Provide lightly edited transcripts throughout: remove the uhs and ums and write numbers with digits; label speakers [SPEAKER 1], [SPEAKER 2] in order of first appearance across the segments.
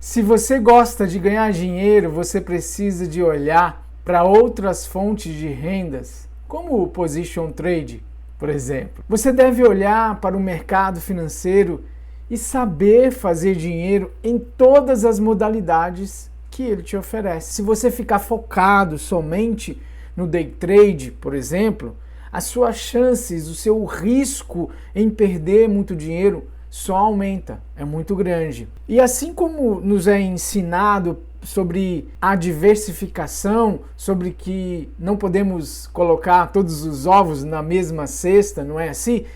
[SPEAKER 1] Se você gosta de ganhar dinheiro, você precisa de olhar para outras fontes de rendas, como o Position Trade, por exemplo. Você deve olhar para o mercado financeiro e saber fazer dinheiro em todas as modalidades que ele te oferece. Se você ficar focado somente no day trade, por exemplo, as suas chances, o seu risco em perder muito dinheiro só aumenta, é muito grande. E assim como nos é ensinado sobre a diversificação, sobre que não podemos colocar todos os ovos na mesma cesta, não é assim?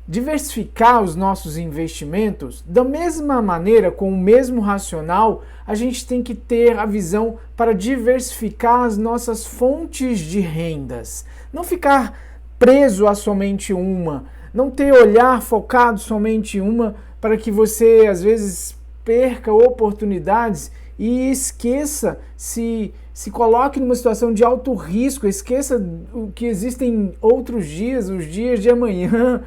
[SPEAKER 1] Diversificar os nossos investimentos, da mesma maneira, com o mesmo racional, a gente tem que ter a visão para diversificar as nossas fontes de rendas. Não ficar preso a somente uma, não ter olhar focado somente em uma, para que você às vezes perca oportunidades e esqueça, se coloque numa situação de alto risco, esqueça o que existem outros dias, os dias de amanhã.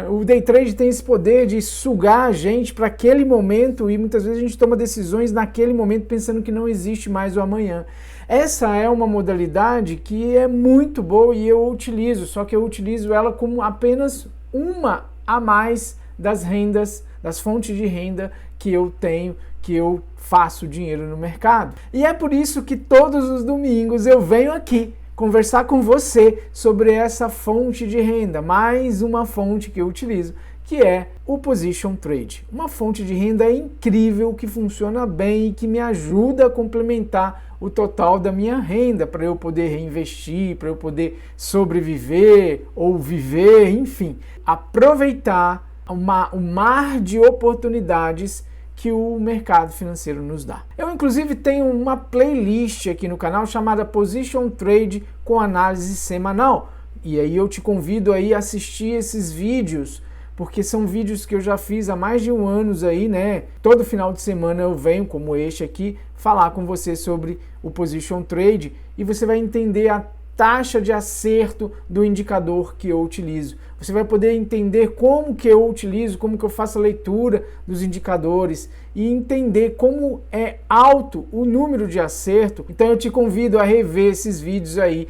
[SPEAKER 1] O day trade tem esse poder de sugar a gente para aquele momento e muitas vezes a gente toma decisões naquele momento pensando que não existe mais o amanhã. Essa é uma modalidade que é muito boa e eu utilizo, só que eu utilizo ela como apenas uma a mais das rendas, das fontes de renda que eu tenho, que eu faço dinheiro no mercado. E é por isso que todos os domingos eu venho aqui conversar com você sobre essa fonte de renda, mais uma fonte que eu utilizo, que é o Position Trade. Uma fonte de renda incrível que funciona bem e que me ajuda a complementar o total da minha renda para eu poder reinvestir, para eu poder sobreviver ou viver, enfim, aproveitar o mar de oportunidades que o mercado financeiro nos dá. Eu inclusive tenho uma playlist aqui no canal chamada Position Trade com análise semanal. E aí eu te convido aí a assistir esses vídeos, porque são vídeos que eu já fiz há mais de um ano aí, né? Todo final de semana eu venho, como este aqui, falar com você sobre o Position Trade e você vai entender a taxa de acerto do indicador que eu utilizo. Você vai poder entender como que eu utilizo, como que eu faço a leitura dos indicadores e entender como é alto o número de acerto. Então eu te convido a rever esses vídeos aí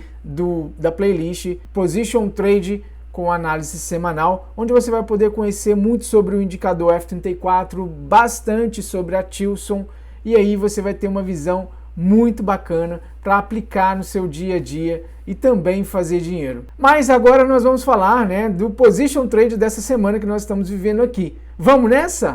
[SPEAKER 1] da playlist Position Trade com análise semanal, onde você vai poder conhecer muito sobre o indicador F34, bastante sobre a Tilson, e aí você vai ter uma visão muito bacana para aplicar no seu dia a dia e também fazer dinheiro. Mas agora nós vamos falar, né, do Position Trade dessa semana que nós estamos vivendo aqui. Vamos nessa?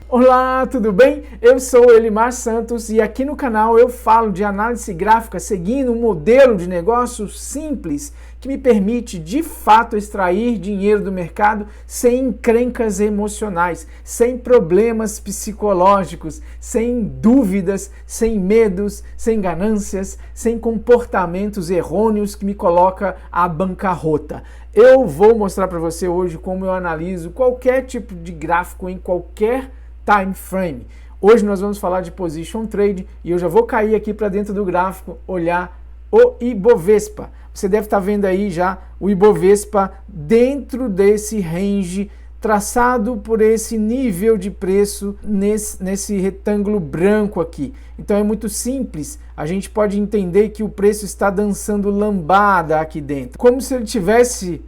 [SPEAKER 1] Olá, tudo bem? Eu sou Elimar Santos e aqui no canal eu falo de análise gráfica seguindo um modelo de negócio simples que me permite de fato extrair dinheiro do mercado sem encrencas emocionais, sem problemas psicológicos, sem dúvidas, sem medos, sem ganâncias, sem comportamentos errôneos que me coloca à bancarrota. Eu vou mostrar para você hoje como eu analiso qualquer tipo de gráfico em qualquer time frame. Hoje nós vamos falar de Position Trade e eu já vou cair aqui para dentro do gráfico, olhar o Ibovespa. Você deve estar vendo aí já o Ibovespa dentro desse range traçado por esse nível de preço nesse retângulo branco aqui. Então é muito simples, a gente pode entender que o preço está dançando lambada aqui dentro, como se ele tivesse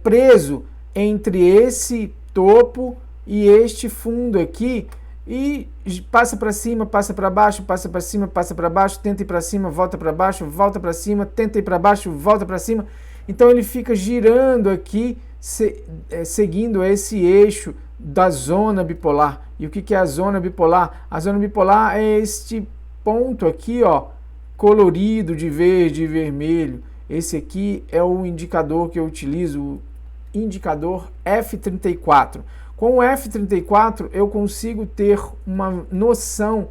[SPEAKER 1] preso entre esse topo e este fundo aqui, e passa para cima, passa para baixo, passa para cima, passa para baixo, tenta ir para cima, volta para baixo, volta para cima, tenta ir para baixo, volta para cima. Então ele fica girando aqui, seguindo esse eixo da zona bipolar. E o que é a zona bipolar? A zona bipolar é este ponto aqui, ó, colorido de verde e vermelho. Esse aqui é o indicador que eu utilizo, o indicador F34. Com o F34 eu consigo ter uma noção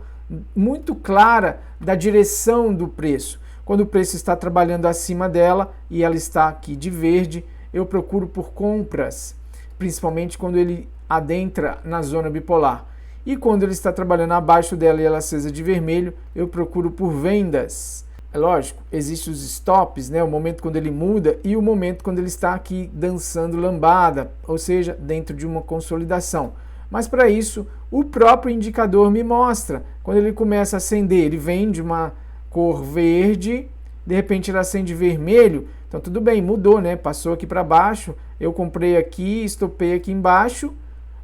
[SPEAKER 1] muito clara da direção do preço. Quando o preço está trabalhando acima dela e ela está aqui de verde, eu procuro por compras, principalmente quando ele adentra na zona bipolar. E quando ele está trabalhando abaixo dela e ela acesa de vermelho, eu procuro por vendas. É lógico, existem os stops, né? O momento quando ele muda e o momento quando ele está aqui dançando lambada, ou seja, dentro de uma consolidação. Mas para isso, o próprio indicador me mostra. Quando ele começa a acender, ele vem de uma cor verde, de repente ele acende vermelho, então tudo bem, mudou, né? Passou aqui para baixo, eu comprei aqui, estopei aqui embaixo,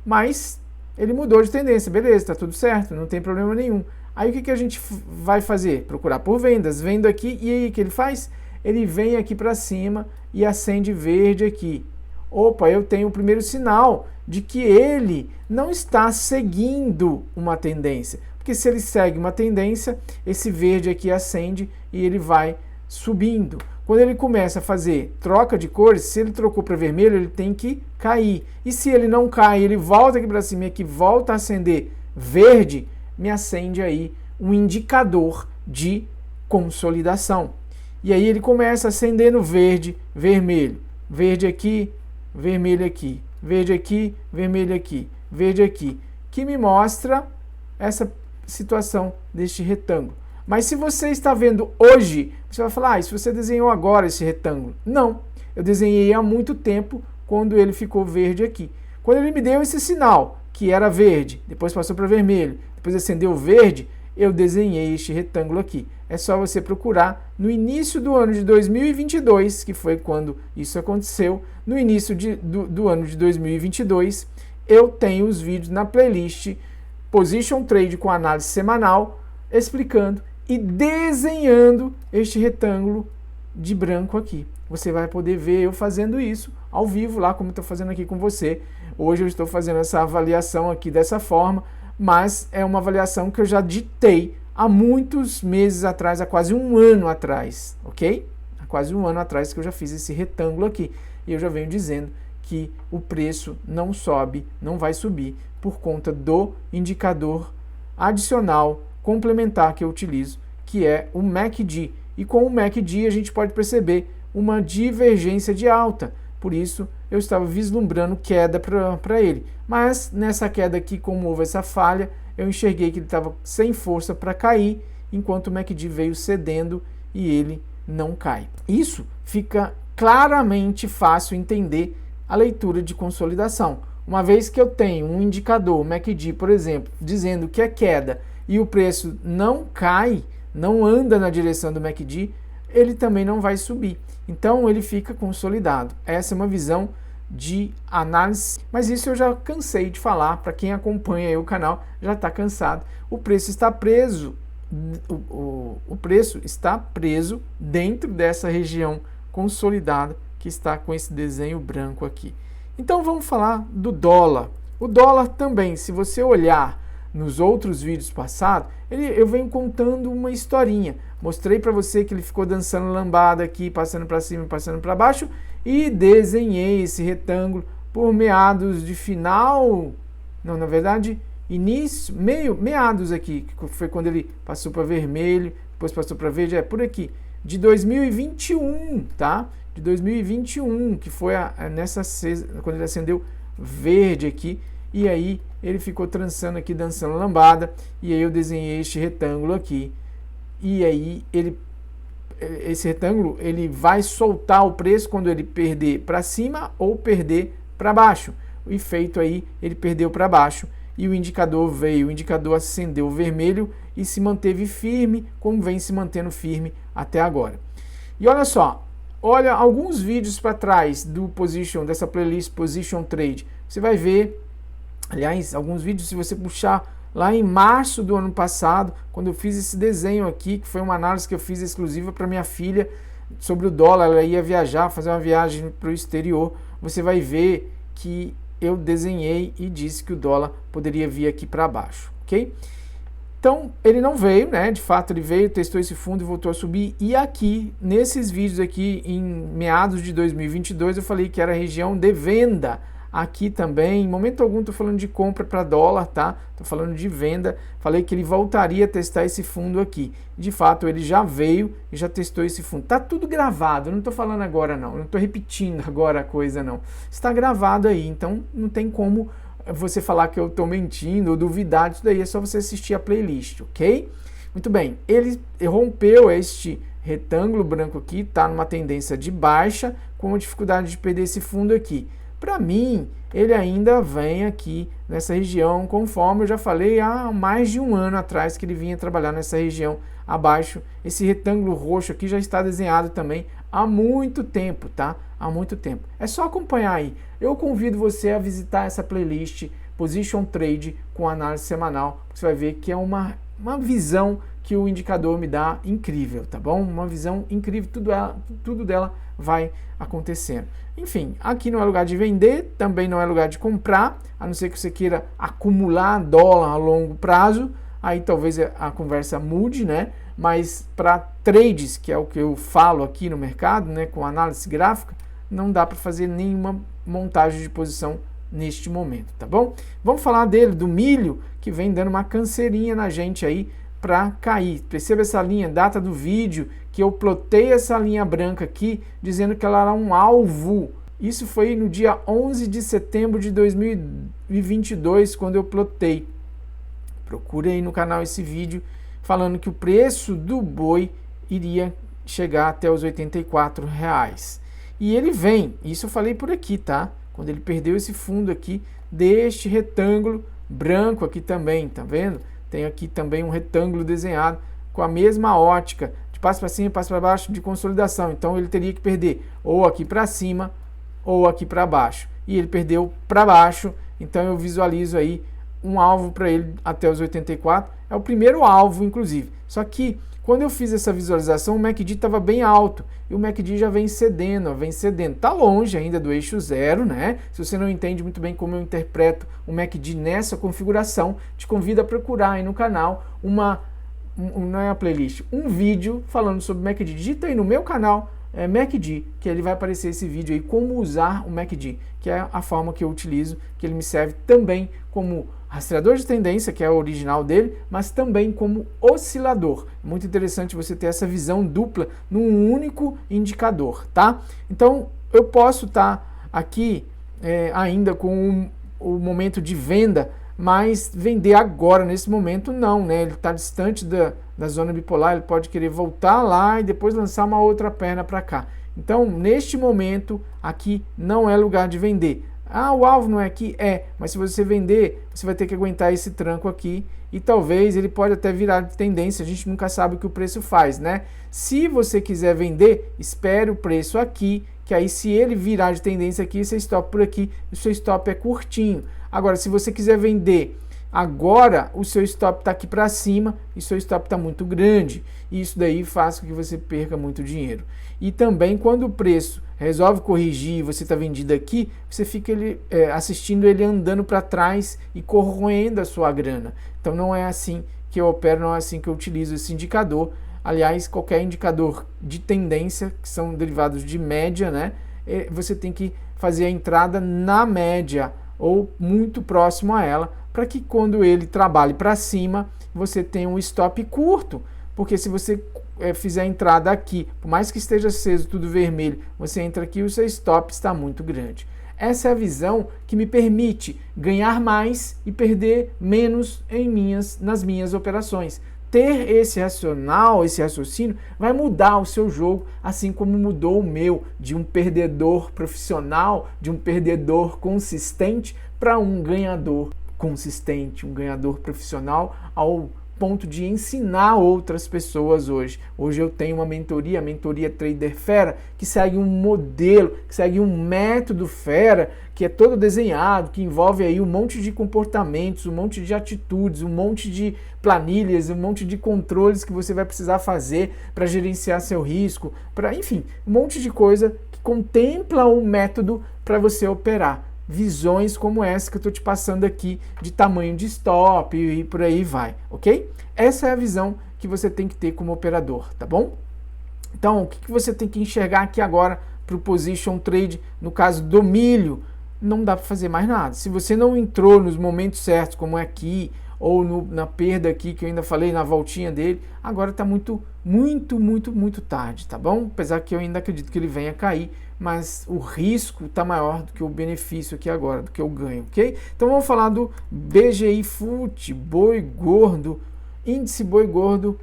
[SPEAKER 1] mas ele mudou de tendência, beleza, tá tudo certo, não tem problema nenhum. Aí o que a gente vai fazer? Procurar por vendas, vendo aqui, e aí o que ele faz? Ele vem aqui para cima e acende verde aqui. Opa, eu tenho o primeiro sinal de que ele não está seguindo uma tendência. Porque se ele segue uma tendência, esse verde aqui acende e ele vai subindo. Quando ele começa a fazer troca de cores, se ele trocou para vermelho, ele tem que cair. E se ele não cai, ele volta aqui para cima e aqui volta a acender verde, me acende aí um indicador de consolidação. E aí ele começa acendendo verde, vermelho. Verde aqui, vermelho aqui. Verde aqui, vermelho aqui. Verde aqui. Que me mostra essa situação deste retângulo. Mas se você está vendo hoje, você vai falar, se você desenhou agora esse retângulo. Não, eu desenhei há muito tempo quando ele ficou verde aqui. Quando ele me deu esse sinal, que era verde, depois passou para vermelho, depois acendeu verde, eu desenhei este retângulo aqui. É só você procurar no início do ano de 2022, que foi quando isso aconteceu, no início do ano de 2022, eu tenho os vídeos na playlist Position Trade com análise semanal, explicando e desenhando este retângulo de branco aqui. Você vai poder ver eu fazendo isso ao vivo lá, como estou fazendo aqui com você. Hoje eu estou fazendo essa avaliação aqui dessa forma, mas é uma avaliação que eu já ditei há muitos meses atrás, há quase um ano atrás, ok? Há quase um ano atrás que eu já fiz esse retângulo aqui. E eu já venho dizendo que o preço não sobe, não vai subir, por conta do indicador adicional complementar que eu utilizo, que é o MACD. E com o MACD a gente pode perceber uma divergência de alta. Por isso eu estava vislumbrando queda para ele. Mas nessa queda aqui, como houve essa falha, eu enxerguei que ele estava sem força para cair, enquanto o MACD veio cedendo e ele não cai. Isso fica claramente fácil entender a leitura de consolidação. Uma vez que eu tenho um indicador, o MACD, por exemplo, dizendo que é queda e o preço não cai, não anda na direção do MACD, ele também não vai subir. Então ele fica consolidado. Essa é uma visão de análise, mas isso eu já cansei de falar, para quem acompanha aí o canal já está cansado. O preço está preso, o preço está preso dentro dessa região consolidada que está com esse desenho branco aqui. Então vamos falar do dólar. O dólar também, se você olhar nos outros vídeos passados, eu venho contando uma historinha. Mostrei para você que ele ficou dançando lambada aqui, passando para cima, passando para baixo, e desenhei esse retângulo por meados de final, não, na verdade, início, meados aqui, que foi quando ele passou para vermelho, depois passou para verde, por aqui, de 2021, tá? De 2021, que foi quando ele acendeu verde aqui, e aí ele ficou trançando aqui, dançando lambada, e aí eu desenhei este retângulo aqui, e aí esse retângulo ele vai soltar o preço quando ele perder para cima ou perder para baixo. O efeito aí, ele perdeu para baixo e o indicador acendeu vermelho e se manteve firme, como vem se mantendo firme até agora. E olha só, olha alguns vídeos para trás dessa playlist Position Trade. Você vai ver, aliás, alguns vídeos, se você puxar lá em março do ano passado, quando eu fiz esse desenho aqui, que foi uma análise que eu fiz exclusiva para minha filha sobre o dólar, ela ia viajar, fazer uma viagem para o exterior, você vai ver que eu desenhei e disse que o dólar poderia vir aqui para baixo, ok? Então, ele não veio, né? De fato, ele veio, testou esse fundo e voltou a subir. E aqui, nesses vídeos aqui, em meados de 2022, eu falei que era região de venda. Aqui também, em momento algum, estou falando de compra para dólar, tá? Estou falando de venda. Falei que ele voltaria a testar esse fundo aqui. De fato, ele já veio e já testou esse fundo. Tá tudo gravado, eu não estou falando agora não. Eu não estou repetindo agora a coisa não. Está gravado aí, então não tem como você falar que eu estou mentindo ou duvidar disso daí. É só você assistir a playlist, ok? Muito bem, ele rompeu este retângulo branco aqui, está numa tendência de baixa, com a dificuldade de perder esse fundo aqui. Para mim, ele ainda vem aqui nessa região, conforme eu já falei há mais de um ano atrás que ele vinha trabalhar nessa região abaixo. Esse retângulo roxo aqui já está desenhado também há muito tempo, tá? Há muito tempo. É só acompanhar aí. Eu convido você a visitar essa playlist Position Trade com análise semanal. Você vai ver que é uma visão que o indicador me dá incrível, tá bom? Uma visão incrível, tudo dela vai acontecendo. Enfim, aqui não é lugar de vender, também não é lugar de comprar, a não ser que você queira acumular dólar a longo prazo, aí talvez a conversa mude, né? Mas para trades, que é o que eu falo aqui no mercado, né, com análise gráfica, não dá para fazer nenhuma montagem de posição neste momento, tá bom? Vamos falar dele, do milho, que vem dando uma canseirinha na gente aí para cair. Perceba essa linha, data do vídeo, que eu plotei essa linha branca aqui, dizendo que ela era um alvo. Isso foi no dia 11 de setembro de 2022, quando eu plotei. Procure aí no canal esse vídeo, falando que o preço do boi iria chegar até os R$84. E ele vem, isso eu falei por aqui, tá? Quando ele perdeu esse fundo aqui, deste retângulo branco aqui também, tá vendo? Tem aqui também um retângulo desenhado com a mesma ótica, de passo para cima, passo para baixo, de consolidação. Então ele teria que perder ou aqui para cima ou aqui para baixo. E ele perdeu para baixo, então eu visualizo aí um alvo para ele até os 84. É o primeiro alvo, inclusive. Só que quando eu fiz essa visualização, o MACD estava bem alto e o MACD já vem cedendo, Está longe ainda do eixo zero, né? Se você não entende muito bem como eu interpreto o MACD nessa configuração, te convido a procurar aí no canal não é a playlist, um vídeo falando sobre MACD. Digita aí no meu canal MACD, que ele vai aparecer esse vídeo aí, como usar o MACD, que é a forma que eu utilizo, que ele me serve também como rastreador de tendência, que é o original dele, mas também como oscilador. Muito interessante você ter essa visão dupla num único indicador, tá? Então, eu posso estar aqui ainda com o momento de venda, mas vender agora, nesse momento, não, né? Ele está distante da zona bipolar, ele pode querer voltar lá e depois lançar uma outra perna para cá. Então, neste momento, aqui não é lugar de vender. Ah, o alvo não é aqui? Mas se você vender, você vai ter que aguentar esse tranco aqui e talvez ele pode até virar de tendência, a gente nunca sabe o que o preço faz, né? Se você quiser vender, espere o preço aqui, que aí se ele virar de tendência aqui, você stop por aqui, o seu stop é curtinho. Agora, se você quiser vender agora, o seu stop está aqui para cima e o seu stop está muito grande. E isso daí faz com que você perca muito dinheiro. E também quando o preço resolve corrigir e você está vendido aqui, você fica assistindo ele andando para trás e corroendo a sua grana. Então não é assim que eu opero, não é assim que eu utilizo esse indicador. Aliás, qualquer indicador de tendência, que são derivados de média, né? Você tem que fazer a entrada na média ou muito próximo a ela, para que quando ele trabalhe para cima, você tenha um stop curto, porque se você fizer a entrada aqui, por mais que esteja aceso tudo vermelho, você entra aqui e o seu stop está muito grande. Essa é a visão que me permite ganhar mais e perder menos nas minhas operações. Ter esse raciocínio, vai mudar o seu jogo, assim como mudou o meu, de um perdedor profissional, de um perdedor consistente, para um ganhador consistente, um ganhador profissional, ao ponto de ensinar outras pessoas hoje. Hoje eu tenho uma mentoria, a mentoria Trader Fera, que segue um modelo, que segue um método fera, que é todo desenhado, que envolve aí um monte de comportamentos, um monte de atitudes, um monte de planilhas, um monte de controles que você vai precisar fazer para gerenciar seu risco, enfim, um monte de coisa que contempla um método para você operar. Visões como essa que eu estou te passando aqui, de tamanho de stop e por aí vai, ok? Essa é a visão que você tem que ter como operador, tá bom? Então, o que você tem que enxergar aqui agora para o Position Trade, no caso do milho? Não dá para fazer mais nada. Se você não entrou nos momentos certos, como é aqui, ou na perda aqui, que eu ainda falei, na voltinha dele, agora está muito tarde, tá bom? Apesar que eu ainda acredito que ele venha cair, mas o risco está maior do que o benefício aqui agora, do que o ganho, ok? Então vamos falar do BGI Fut, boi gordo, índice boi gordo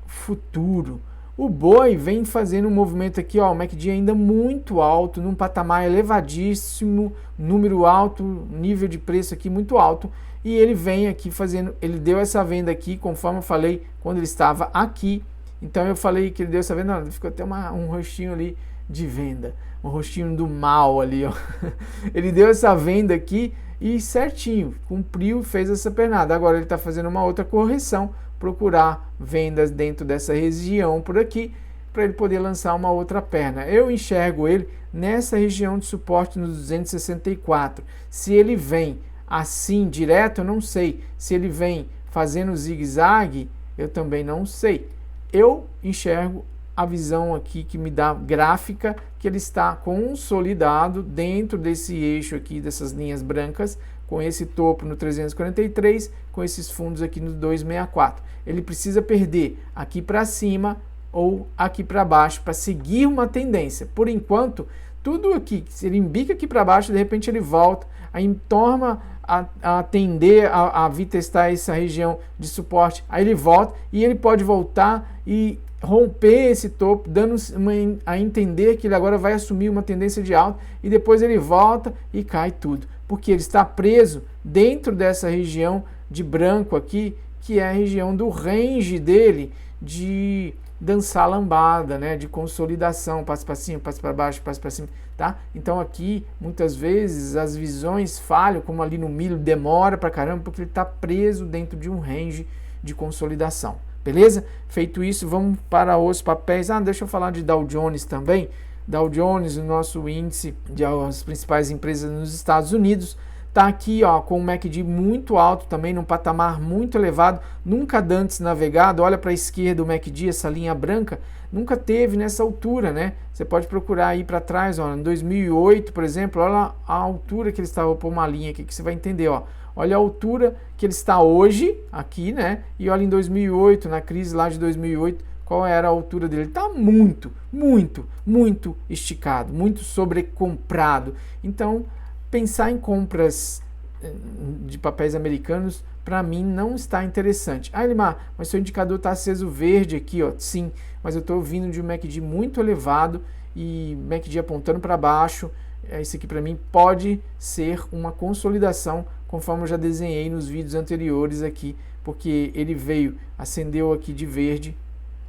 [SPEAKER 1] futuro. O boi vem fazendo um movimento aqui, ó, o MACD ainda muito alto, num patamar elevadíssimo, número alto, nível de preço aqui muito alto, e ele vem aqui fazendo, ele deu essa venda aqui, conforme eu falei, quando ele estava aqui. Então eu falei que ele deu essa venda, não, ficou até um rostinho ali de venda, um rostinho do mal ali, ó. Ele deu essa venda aqui e certinho, cumpriu, fez essa pernada. Agora ele está fazendo uma outra correção, procurar vendas dentro dessa região por aqui, para ele poder lançar uma outra perna. Eu enxergo ele nessa região de suporte no 264. Se ele vem assim direto, eu não sei. Se ele vem fazendo zigue-zague, eu também não sei. Eu enxergo a visão aqui que me dá gráfica, que ele está consolidado dentro desse eixo aqui, dessas linhas brancas, com esse topo no 343, com esses fundos aqui no 264. Ele precisa perder aqui para cima ou aqui para baixo para seguir uma tendência. Por enquanto, tudo aqui, se ele embica aqui para baixo, de repente ele volta, aí torna a tender a vir testar essa região de suporte, aí ele volta e ele pode voltar e romper esse topo, dando a entender que ele agora vai assumir uma tendência de alta e depois ele volta e cai tudo, porque ele está preso dentro dessa região de branco aqui, que é a região do range dele de dançar lambada, né, de consolidação, passa para cima, passa para baixo, passa para cima, tá? Então aqui, muitas vezes, as visões falham, como ali no milho, demora para caramba, porque ele está preso dentro de um range de consolidação, beleza? Feito isso, vamos para os papéis. Deixa eu falar de Dow Jones também. Dow Jones, o nosso índice das principais empresas nos Estados Unidos, está aqui, ó, com um MACD muito alto também, num patamar muito elevado, nunca antes navegado. Olha para a esquerda o MACD, essa linha branca, nunca teve nessa altura, né? Você pode procurar aí para trás, ó, em 2008, por exemplo, olha a altura que ele estava. Vou pôr uma linha aqui que você vai entender, ó. Olha a altura que ele está hoje, aqui, né? E olha em 2008, na crise lá de 2008, qual era a altura dele. Ele está muito, muito, muito esticado, muito sobrecomprado. Então, pensar em compras de papéis americanos, para mim, não está interessante. Elimar, mas seu indicador está aceso verde aqui, ó. Sim, mas eu estou vindo de um MACD muito elevado e MACD apontando para baixo. Isso aqui para mim pode ser uma consolidação, conforme eu já desenhei nos vídeos anteriores aqui, porque ele veio, acendeu aqui de verde,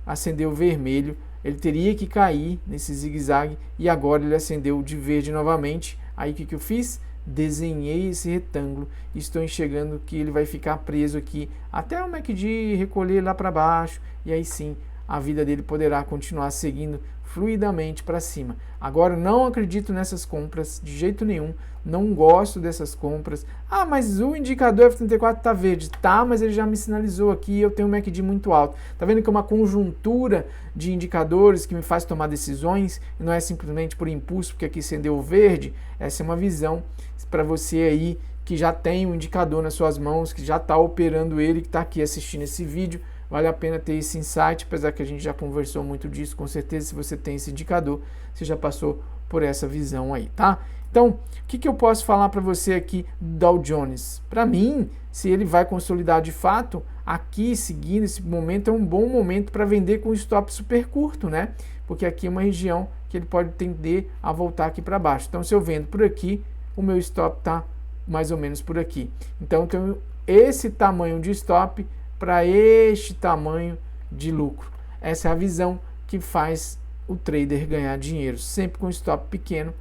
[SPEAKER 1] acendeu vermelho, ele teria que cair nesse zigue-zague e agora ele acendeu de verde novamente. Aí o que eu fiz? Desenhei esse retângulo e estou enxergando que ele vai ficar preso aqui até o MACD recolher lá para baixo e aí sim a vida dele poderá continuar seguindo fluidamente para cima. Agora não acredito nessas compras de jeito nenhum, não gosto dessas compras. Mas o indicador F34 está verde. Tá, mas ele já me sinalizou aqui, eu tenho um MACD muito alto. Tá vendo que é uma conjuntura de indicadores que me faz tomar decisões, e não é simplesmente por impulso, porque aqui acendeu o verde. Essa é uma visão para você aí que já tem um indicador nas suas mãos, que já está operando ele, que está aqui assistindo esse vídeo. Vale a pena ter esse insight, apesar que a gente já conversou muito disso, com certeza se você tem esse indicador, você já passou por essa visão aí, tá? Então, o que eu posso falar para você aqui do Dow Jones? Para mim, se ele vai consolidar de fato, aqui seguindo esse momento é um bom momento para vender com stop super curto, né? Porque aqui é uma região que ele pode tender a voltar aqui para baixo. Então, se eu vendo por aqui, o meu stop está mais ou menos por aqui. Então, eu tenho esse tamanho de stop para este tamanho de lucro. Essa é a visão que faz o trader ganhar dinheiro, sempre com stop pequeno,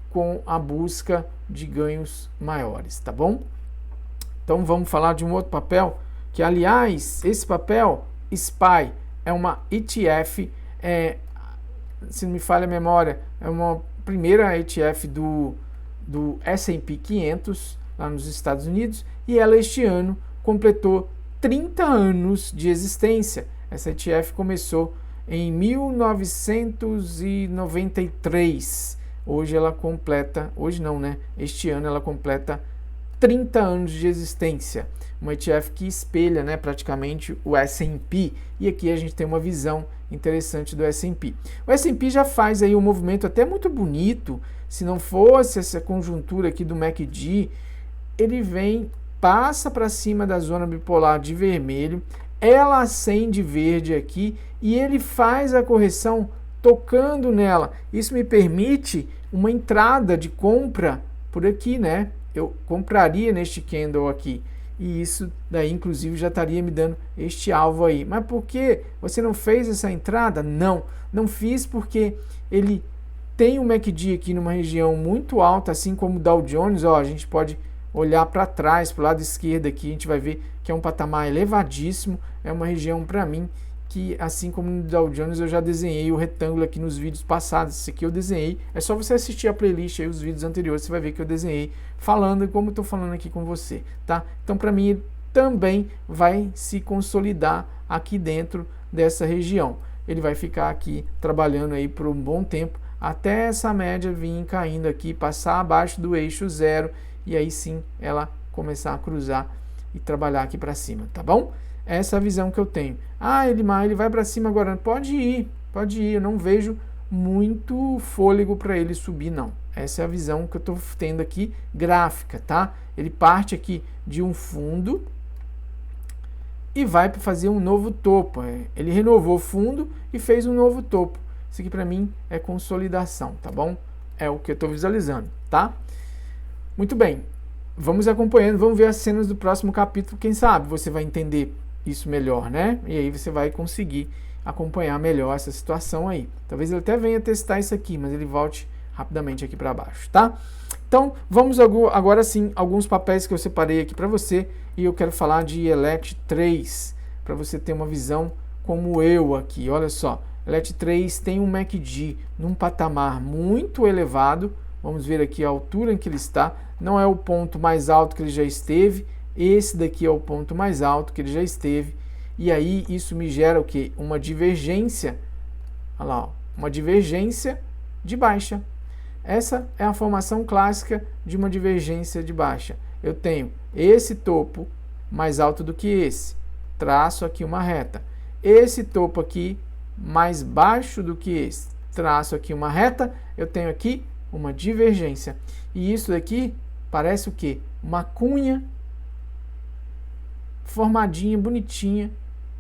[SPEAKER 1] com a busca de ganhos maiores, tá bom? Então vamos falar de um outro papel, que aliás, esse papel, SPY, é uma ETF, se não me falha a memória, é uma primeira ETF do S&P 500, lá nos Estados Unidos, e ela este ano completou 30 anos de existência. Essa ETF começou em 1993. Hoje ela completa, hoje não, né? Este ano ela completa 30 anos de existência. Uma ETF que espelha, né, praticamente o S&P. E aqui a gente tem uma visão interessante do S&P. O S&P já faz aí um movimento até muito bonito. Se não fosse essa conjuntura aqui do MACD, ele vem, passa para cima da zona bipolar de vermelho, ela acende verde aqui e ele faz a correção tocando nela. Isso me permite uma entrada de compra por aqui, né? Eu compraria neste candle aqui. E isso daí, inclusive, já estaria me dando este alvo aí. Mas por que você não fez essa entrada? Não fiz porque ele tem o MACD aqui numa região muito alta, assim como o Dow Jones. Ó, a gente pode olhar para trás, para o lado esquerdo aqui, a gente vai ver que é um patamar elevadíssimo. É uma região, para mim, que assim como no Dow Jones eu já desenhei o retângulo aqui nos vídeos passados. Esse aqui eu desenhei, é só você assistir a playlist aí, os vídeos anteriores, você vai ver que eu desenhei falando como estou falando aqui com você, tá? Então para mim ele também vai se consolidar aqui dentro dessa região. Ele vai ficar aqui trabalhando aí por um bom tempo, até essa média vir caindo aqui, passar abaixo do eixo zero, e aí sim ela começar a cruzar e trabalhar aqui para cima, tá bom? Essa é a visão que eu tenho. Ele vai para cima agora. Pode ir. Eu não vejo muito fôlego para ele subir, não. Essa é a visão que eu estou tendo aqui, gráfica, tá? Ele parte aqui de um fundo e vai para fazer um novo topo. Ele renovou o fundo e fez um novo topo. Isso aqui para mim é consolidação, tá bom? É o que eu estou visualizando, tá? Muito bem. Vamos acompanhando, vamos ver as cenas do próximo capítulo. Quem sabe você vai entender isso melhor, né? E aí você vai conseguir acompanhar melhor essa situação aí. Talvez ele até venha testar isso aqui, mas ele volte rapidamente aqui para baixo, tá? Então, vamos agora sim, alguns papéis que eu separei aqui para você, e eu quero falar de ELET3, para você ter uma visão como eu aqui. Olha só, ELET3 tem um MACD num patamar muito elevado. Vamos ver aqui a altura em que ele está. Não é o ponto mais alto que ele já esteve. Esse daqui é o ponto mais alto que ele já esteve. E aí isso me gera o quê? Uma divergência. Olha lá, ó, uma divergência de baixa. Essa é a formação clássica de uma divergência de baixa. Eu tenho esse topo mais alto do que esse. Traço aqui uma reta. Esse topo aqui mais baixo do que esse. Traço aqui uma reta. Eu tenho aqui uma divergência. E isso daqui parece o quê? Uma cunha formadinha, bonitinha,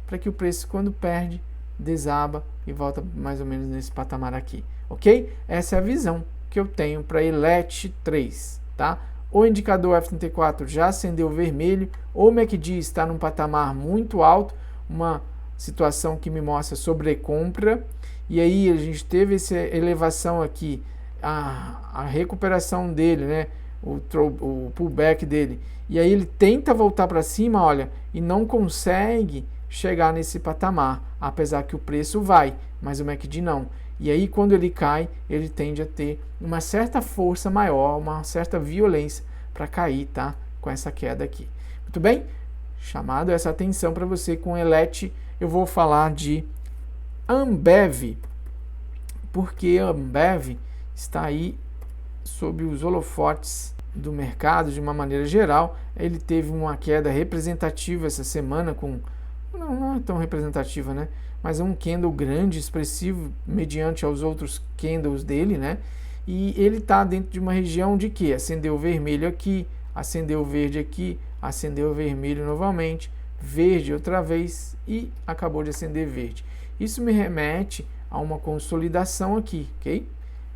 [SPEAKER 1] para que o preço, quando perde, desaba e volta mais ou menos nesse patamar aqui, ok? Essa é a visão que eu tenho para ELET3, tá? O indicador F34 já acendeu vermelho, o MACD está num patamar muito alto, uma situação que me mostra sobrecompra, e aí a gente teve essa elevação aqui, a recuperação dele, né? O pullback dele, e aí ele tenta voltar para cima, olha, e não consegue chegar nesse patamar, apesar que o preço vai, mas o MACD não. E aí quando ele cai, ele tende a ter uma certa força maior, uma certa violência para cair, tá? Com essa queda aqui. Muito bem? Chamado essa atenção para você com ELET, eu vou falar de Ambev, porque a Ambev está aí sob os holofotes do mercado de uma maneira geral. Ele teve uma queda representativa essa semana, não é tão representativa, né? Mas é um candle grande, expressivo, mediante aos outros candles dele, né? E ele está dentro de uma região de que acendeu vermelho aqui, acendeu verde aqui, acendeu vermelho novamente, verde outra vez e acabou de acender verde. Isso me remete a uma consolidação aqui, ok?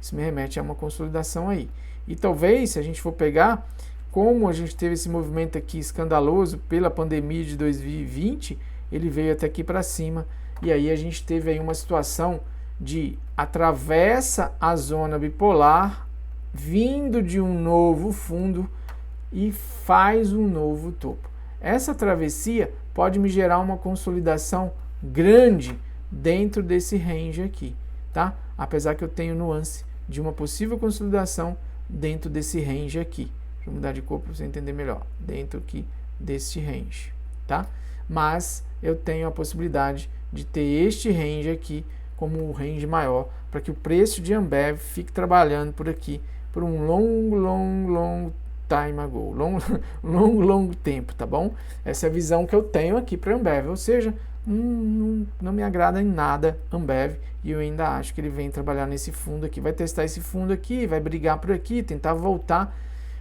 [SPEAKER 1] Isso me remete a uma consolidação aí. E talvez, se a gente for pegar, como a gente teve esse movimento aqui escandaloso pela pandemia de 2020, ele veio até aqui para cima, e aí a gente teve aí uma situação de atravessa a zona bipolar, vindo de um novo fundo e faz um novo topo. Essa travessia pode me gerar uma consolidação grande dentro desse range aqui, tá? Apesar que eu tenho nuance de uma possível consolidação dentro desse range aqui. Deixa eu mudar de cor para você entender melhor. Dentro aqui desse range, tá? Mas eu tenho a possibilidade de ter este range aqui como um range maior, para que o preço de Ambev fique trabalhando por aqui por um long time ago, longo tempo, tá bom? Essa é a visão que eu tenho aqui para Ambev, ou seja, não me agrada em nada Ambev, e eu ainda acho que ele vem trabalhar nesse fundo aqui, vai testar esse fundo aqui, vai brigar por aqui, tentar voltar.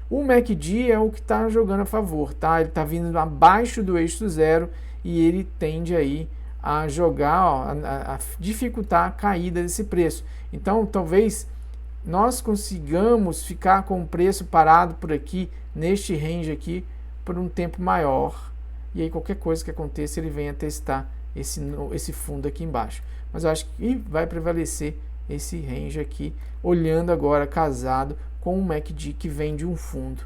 [SPEAKER 1] O MACD é o que está jogando a favor, tá? Ele está vindo abaixo do eixo zero, e ele tende aí a jogar, ó, a dificultar a caída desse preço. Então, talvez nós consigamos ficar com o preço parado por aqui, neste range aqui, por um tempo maior. E aí qualquer coisa que aconteça, ele venha testar esse fundo aqui embaixo. Mas eu acho que vai prevalecer esse range aqui, olhando agora casado com o MACD que vem de um fundo.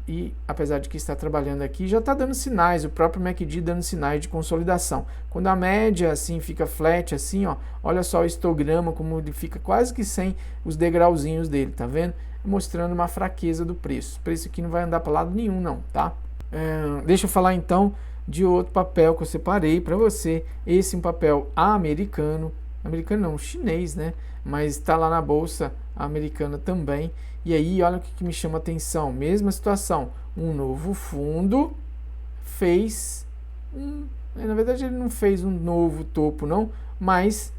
[SPEAKER 1] E apesar de que está trabalhando aqui, já está dando sinais, o próprio MACD dando sinais de consolidação. Quando a média assim fica flat, assim, ó, olha só o histograma como ele fica quase que sem os degrauzinhos dele, tá vendo? Mostrando uma fraqueza do preço. O preço aqui não vai andar para lado nenhum não, tá? Deixa eu falar então de outro papel que eu separei para você. Esse é um papel americano não, chinês, né? Mas está lá na bolsa americana também. E aí, olha o que me chama a atenção. Mesma situação, um novo fundo fez na verdade ele não fez um novo topo não, mas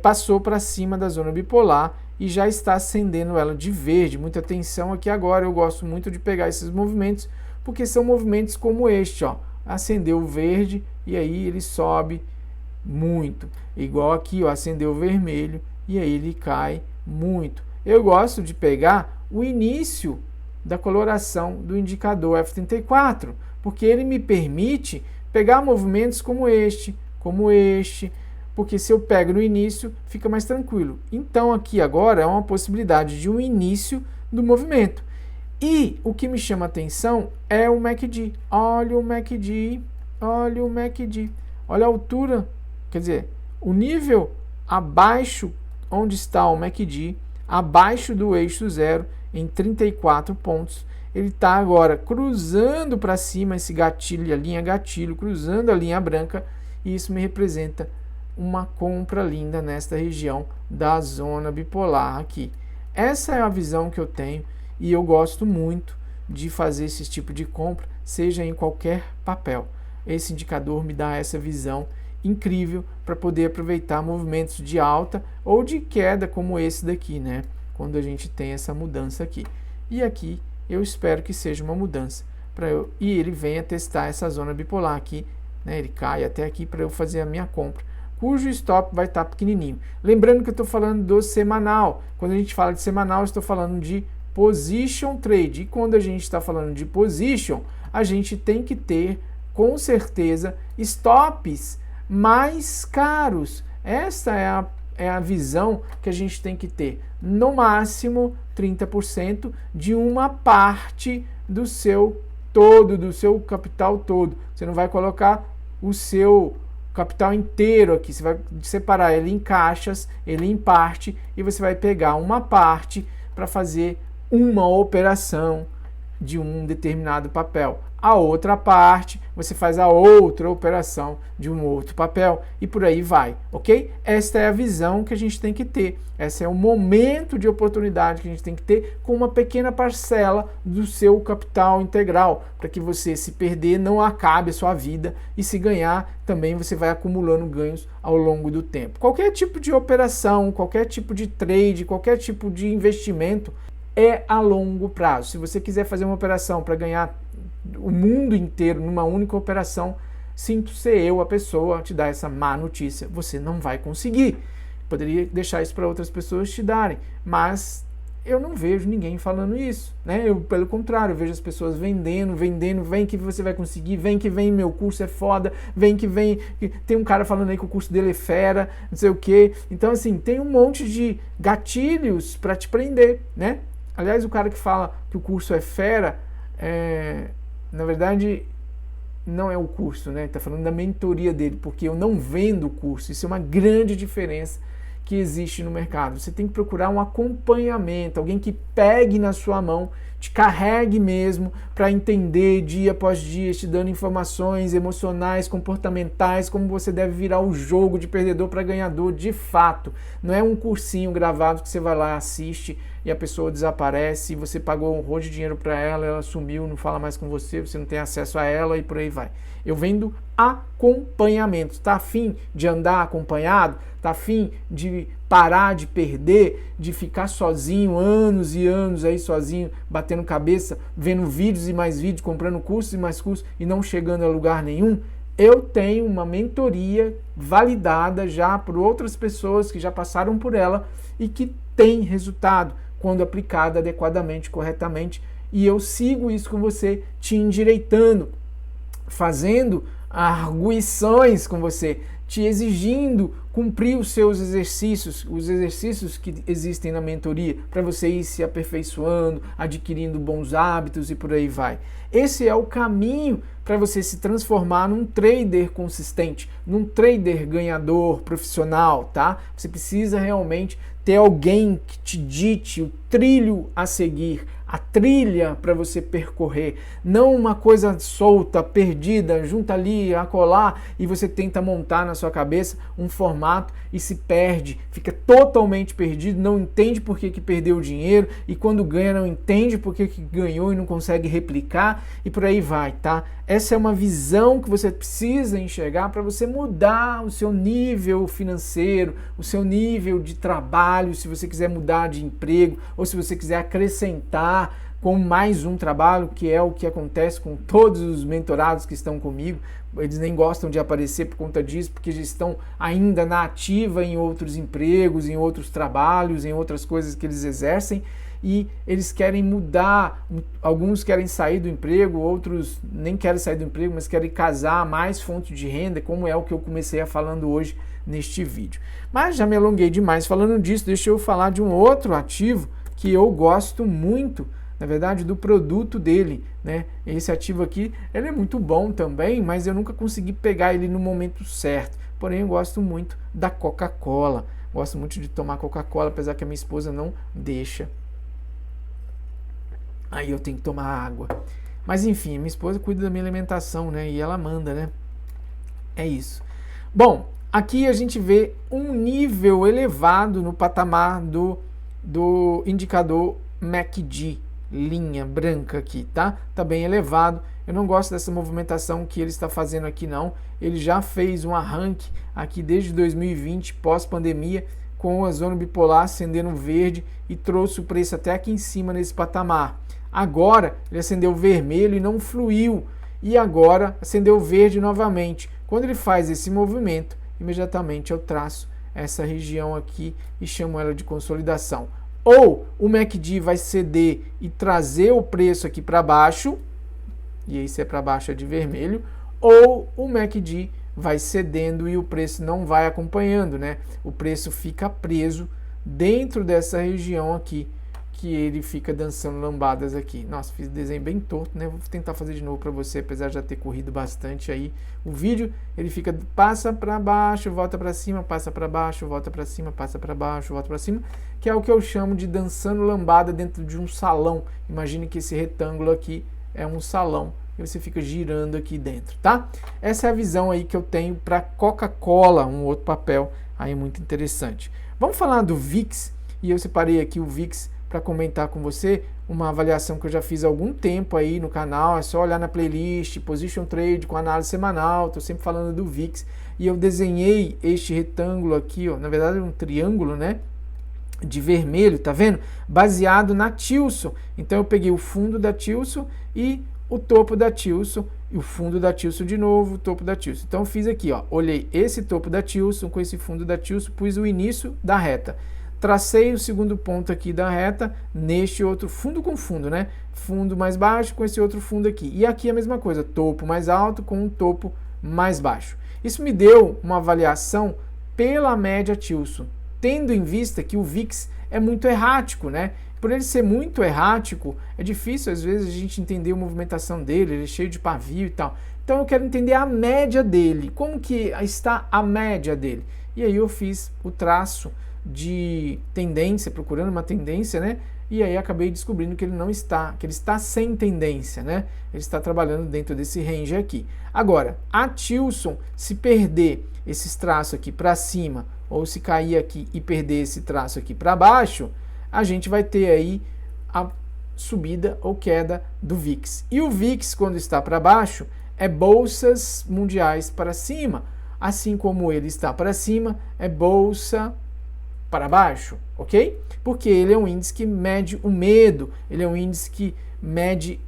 [SPEAKER 1] passou para cima da zona bipolar e já está acendendo ela de verde. Muita atenção aqui agora, eu gosto muito de pegar esses movimentos, porque são movimentos como este, ó. Acendeu o verde e aí ele sobe muito. Igual aqui, ó, acendeu o vermelho e aí ele cai muito. Eu gosto de pegar o início da coloração do indicador F34, porque ele me permite pegar movimentos como este, porque se eu pego no início, fica mais tranquilo. Então aqui agora é uma possibilidade de um início do movimento. E o que me chama a atenção é o MACD. Olha o MACD, olha o MACD. Olha a altura, quer dizer, o nível abaixo onde está o MACD, abaixo do eixo zero, em 34 pontos. Ele está agora cruzando para cima esse gatilho, a linha gatilho, cruzando a linha branca, e isso me representa uma compra linda nesta região da zona bipolar aqui. Essa é a visão que eu tenho e eu gosto muito de fazer esse tipo de compra, seja em qualquer papel. Esse indicador me dá essa visão incrível para poder aproveitar movimentos de alta ou de queda como esse daqui, né? Quando a gente tem essa mudança aqui. E aqui eu espero que seja uma mudança e ele venha testar essa zona bipolar aqui, né? Ele cai até aqui para eu fazer a minha compra, cujo stop vai estar pequenininho. Lembrando que eu estou falando do semanal. Quando a gente fala de semanal, eu estou falando de position trade. E quando a gente está falando de position, a gente tem que ter, com certeza, stops mais caros. Essa é a visão que a gente tem que ter. No máximo 30% de uma parte do seu todo, do seu capital todo. Você não vai colocar o seu capital inteiro aqui, você vai separar ele em caixas, ele em parte, e você vai pegar uma parte para fazer uma operação de um determinado papel. A outra parte, você faz a outra operação de um outro papel e por aí vai, ok? Esta é a visão que a gente tem que ter. Esse é o momento de oportunidade que a gente tem que ter com uma pequena parcela do seu capital integral, para que você, se perder, não acabe a sua vida, e se ganhar, também você vai acumulando ganhos ao longo do tempo. Qualquer tipo de operação, qualquer tipo de trade, qualquer tipo de investimento é a longo prazo. Se você quiser fazer uma operação para ganhar o mundo inteiro numa única operação, sinto ser eu a pessoa a te dar essa má notícia. Você não vai conseguir. Poderia deixar isso para outras pessoas te darem, mas eu não vejo ninguém falando isso, né? Eu, pelo contrário, eu vejo as pessoas vendendo, vem que você vai conseguir, vem que vem, meu curso é foda, vem que vem, tem um cara falando aí que o curso dele é fera, não sei o quê. Então, assim, tem um monte de gatilhos para te prender, né? Aliás, o cara que fala que o curso é fera, na verdade, não é o curso, né? Está falando da mentoria dele, porque eu não vendo o curso. Isso é uma grande diferença que existe no mercado. Você tem que procurar um acompanhamento, alguém que pegue na sua mão, te carregue mesmo para entender dia após dia, te dando informações emocionais, comportamentais, como você deve virar o jogo de perdedor para ganhador de fato. Não é um cursinho gravado que você vai lá, assiste e a pessoa desaparece, e você pagou um rolo de dinheiro para ela, ela sumiu, não fala mais com você, você não tem acesso a ela e por aí vai. Eu vendo acompanhamento. Tá afim de andar acompanhado? Tá afim de parar de perder, de ficar sozinho anos e anos aí sozinho, batendo cabeça, vendo vídeos e mais vídeos, comprando cursos e mais cursos e não chegando a lugar nenhum? eu tenho uma mentoria validada já por outras pessoas que já passaram por ela e que tem resultado quando aplicada adequadamente, corretamente, e eu sigo isso com você, te endireitando, fazendo arguições com você, te exigindo cumprir os seus exercícios, os exercícios que existem na mentoria, para você ir se aperfeiçoando, adquirindo bons hábitos e por aí vai. Esse é o caminho para você se transformar num trader consistente, num trader ganhador profissional, tá? Você precisa realmente ter alguém que te dite o trilho a seguir, a trilha para você percorrer, não uma coisa solta, perdida, junta ali, acolá, e você tenta montar na sua cabeça um formato e se perde, fica totalmente perdido, não entende por que perdeu o dinheiro, e quando ganha não entende por que ganhou e não consegue replicar, e por aí vai, tá? Essa é uma visão que você precisa enxergar para você mudar o seu nível financeiro, o seu nível de trabalho, se você quiser mudar de emprego, ou se você quiser acrescentar com mais um trabalho, que é o que acontece com todos os mentorados que estão comigo. Eles nem gostam de aparecer por conta disso, porque já estão ainda na ativa em outros empregos, em outros trabalhos, em outras coisas que eles exercem, e eles querem mudar. Alguns querem sair do emprego, outros nem querem sair do emprego, mas querem casar mais fontes de renda, como é o que eu comecei a falando hoje neste vídeo. Mas já me alonguei demais falando disso, deixa eu falar de um outro ativo que eu gosto muito, na verdade, do produto dele, né? Esse ativo aqui, ele é muito bom também, mas eu nunca consegui pegar ele no momento certo. Porém, eu gosto muito da Coca-Cola. Gosto muito de tomar Coca-Cola, apesar que a minha esposa não deixa. Aí eu tenho que tomar água. Mas enfim, minha esposa cuida da minha alimentação, né? E ela manda, né? É isso. Bom, aqui a gente vê um nível elevado no patamar do indicador MACD, linha branca aqui, tá? Tá bem elevado. Eu não gosto dessa movimentação que ele está fazendo aqui, não. Ele já fez um arranque aqui desde 2020, pós-pandemia, com a zona bipolar acendendo verde e trouxe o preço até aqui em cima nesse patamar. Agora ele acendeu vermelho e não fluiu, e agora acendeu verde novamente. Quando ele faz esse movimento, imediatamente eu traço essa região aqui e chamo ela de consolidação. Ou o MACD vai ceder e trazer o preço aqui para baixo, e aí se é para baixo é de vermelho, ou o MACD vai cedendo e o preço não vai acompanhando, né? O preço fica preso dentro dessa região aqui, que ele fica dançando lambadas aqui. Nossa, fiz o desenho bem torto, né? Vou tentar fazer de novo para você, apesar de já ter corrido bastante aí o vídeo. Ele fica, passa para baixo, volta para cima, passa para baixo, volta para cima, passa para baixo, volta para cima, que é o que eu chamo de dançando lambada dentro de um salão. Imagine que esse retângulo aqui é um salão e você fica girando aqui dentro, tá? Essa é a visão aí que eu tenho para Coca-Cola, um outro papel aí muito interessante. Vamos falar do VIX, e eu separei aqui o VIX para comentar com você, uma avaliação que eu já fiz há algum tempo aí no canal. É só olhar na playlist Position Trade com análise semanal, estou sempre falando do VIX, e eu desenhei este retângulo aqui, ó, na verdade é um triângulo, né, de vermelho, tá vendo? Baseado na Tilson. Então eu peguei o fundo da Tilson e o topo da Tilson, e o fundo da Tilson de novo, o topo da Tilson. Então eu fiz aqui, ó, olhei esse topo da Tilson com esse fundo da Tilson, pus o início da reta. Tracei o segundo ponto aqui da reta neste outro fundo com fundo, né? Fundo mais baixo com esse outro fundo aqui. E aqui a mesma coisa, topo mais alto com um topo mais baixo. Isso me deu uma avaliação pela média Tilson, tendo em vista que o VIX é muito errático, né? Por ele ser muito errático, é difícil às vezes a gente entender a movimentação dele, ele é cheio de pavio e tal. Então eu quero entender a média dele, como que está a média dele. E aí eu fiz o traço de tendência, procurando uma tendência, né? E aí acabei descobrindo que ele não está, que ele está sem tendência, né? Ele está trabalhando dentro desse range aqui. Agora, a Tilson, se perder esses traços aqui para cima, ou se cair aqui e perder esse traço aqui para baixo, a gente vai ter aí a subida ou queda do VIX. E o VIX, quando está para baixo, é bolsas mundiais para cima. Assim como ele está para cima, é bolsa para baixo, ok? Porque ele é um índice que mede o medo, ele é um índice que mede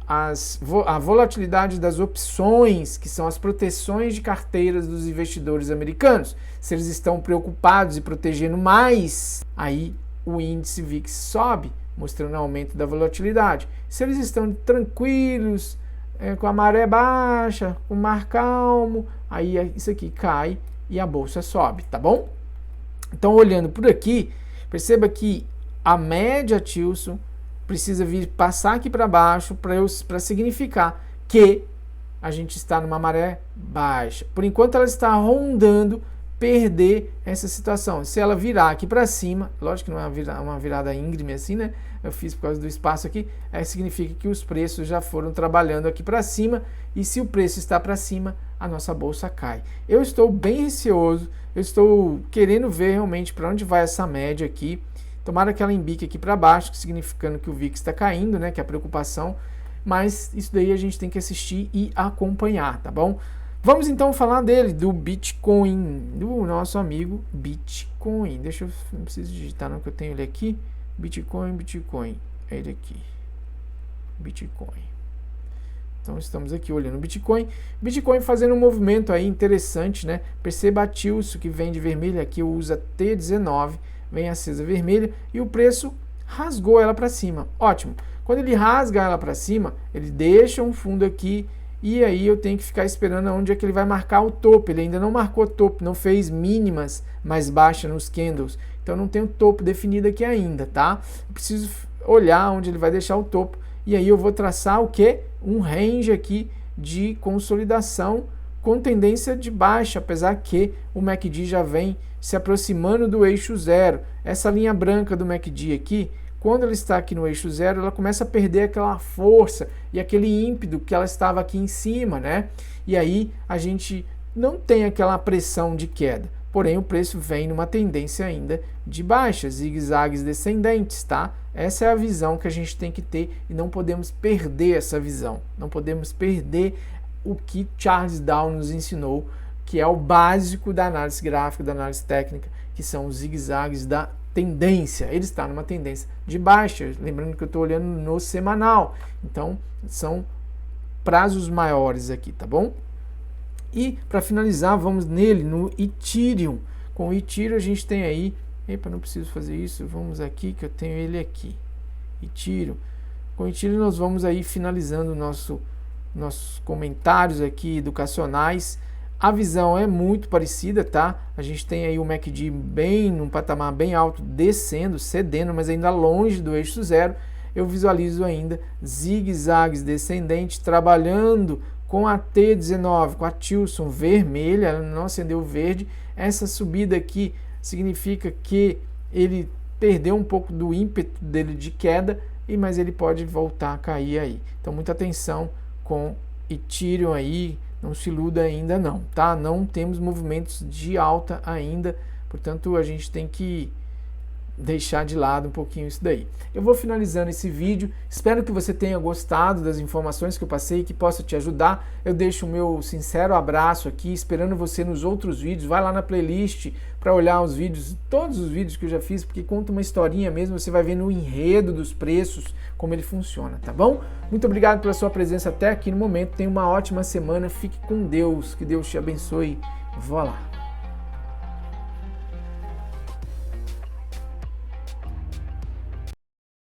[SPEAKER 1] a volatilidade das opções, que são as proteções de carteiras dos investidores americanos. Se eles estão preocupados e protegendo mais, aí o índice VIX sobe, mostrando aumento da volatilidade. Se eles estão tranquilos, com a maré baixa, com o mar calmo, aí isso aqui cai e a bolsa sobe, tá bom? Então, olhando por aqui, perceba que a média Tilson precisa vir passar aqui para baixo para significar que a gente está numa maré baixa. Por enquanto ela está rondando perder essa situação. Se ela virar aqui para cima, lógico que não é uma virada íngreme assim, né? Eu fiz por causa do espaço aqui, significa que os preços já foram trabalhando aqui para cima, e se o preço está para cima, a nossa bolsa cai. Eu estou bem receoso, eu estou querendo ver realmente para onde vai essa média aqui. Tomara que ela embique aqui para baixo, significando que o VIX está caindo, né? Que é a preocupação. Mas isso daí a gente tem que assistir e acompanhar, tá bom? Vamos então falar dele, do Bitcoin, do nosso amigo Bitcoin. Não preciso digitar não, que eu tenho ele aqui. Bitcoin, é ele aqui. Bitcoin. Então estamos aqui olhando o Bitcoin. Bitcoin fazendo um movimento aí interessante, né? Perceba a Tilson que vem de vermelho, aqui usa T19, vem acesa vermelha, e o preço rasgou ela para cima. Ótimo. Quando ele rasga ela para cima, ele deixa um fundo aqui, e aí eu tenho que ficar esperando onde é que ele vai marcar o topo. Ele ainda não marcou topo, não fez mínimas mais baixas nos candles. Então não tem o topo definido aqui ainda, tá? Eu preciso olhar onde ele vai deixar o topo, e aí eu vou traçar o quê? Um range aqui de consolidação com tendência de baixa, apesar que o MACD já vem se aproximando do eixo zero. Essa linha branca do MACD aqui, quando ela está aqui no eixo zero, ela começa a perder aquela força e aquele ímpeto que ela estava aqui em cima, né? E aí a gente não tem aquela pressão de queda. Porém, o preço vem numa tendência ainda de baixa, zigue-zagues descendentes, tá? Essa é a visão que a gente tem que ter e não podemos perder essa visão. Não podemos perder o que Charles Dow nos ensinou, que é o básico da análise gráfica, da análise técnica, que são os zigue-zagues da tendência. Ele está numa tendência de baixa, lembrando que eu estou olhando no semanal. Então, são prazos maiores aqui, tá bom? E para finalizar, vamos nele, no Ethereum. Com o Ethereum a gente tem aí, epa, não preciso fazer isso, vamos aqui que eu tenho ele aqui, Ethereum. Com o Ethereum nós vamos aí finalizando nossos comentários aqui educacionais. A visão é muito parecida, tá? A gente tem aí o MACD bem num patamar bem alto, descendo, cedendo, mas ainda longe do eixo zero. Eu visualizo ainda zigue-zagues descendentes trabalhando com a T19, com a Tilson vermelha, ela não acendeu verde. Essa subida aqui significa que ele perdeu um pouco do ímpeto dele de queda, mas ele pode voltar a cair aí. Então muita atenção com Ethereum aí, não se iluda ainda não, tá? Não temos movimentos de alta ainda, portanto a gente tem que deixar de lado um pouquinho isso daí. Eu vou finalizando esse vídeo, espero que você tenha gostado das informações que eu passei, que possa te ajudar. Eu deixo o meu sincero abraço aqui, esperando você nos outros vídeos. Vai lá na playlist para olhar os vídeos, todos os vídeos que eu já fiz, porque conta uma historinha mesmo, você vai ver no enredo dos preços como ele funciona, tá bom? Muito obrigado pela sua presença até aqui no momento, tenha uma ótima semana, fique com Deus, que Deus te abençoe, vá lá.